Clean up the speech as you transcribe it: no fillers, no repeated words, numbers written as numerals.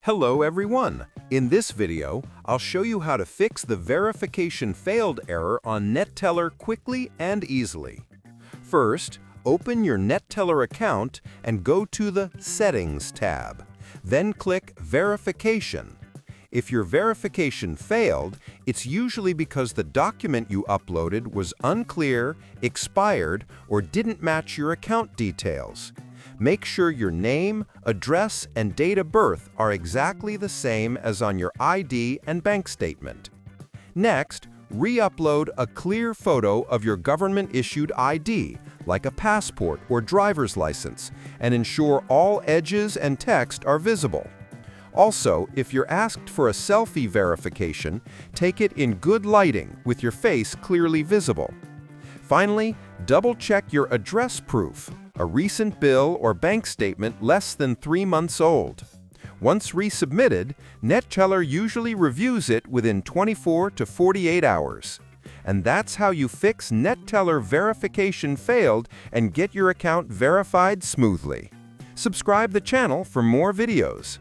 Hello everyone! In this video, I'll show you how to fix the verification failed error on Neteller quickly and easily. First, open your Neteller account and go to the Settings tab. Then click Verification. If your verification failed, it's usually because the document you uploaded was unclear, expired, or didn't match your account details. Make sure your name, address, and date of birth are exactly the same as on your ID and bank statement. Next, re-upload a clear photo of your government-issued ID, like a passport or driver's license, and ensure all edges and text are visible. Also, if you're asked for a selfie verification, take it in good lighting with your face clearly visible. Finally, double-check your address proof, a recent bill or bank statement less than 3 months old. Once resubmitted, Neteller usually reviews it within 24 to 48 hours. And that's how you fix Neteller verification failed and get your account verified smoothly. Subscribe the channel for more videos.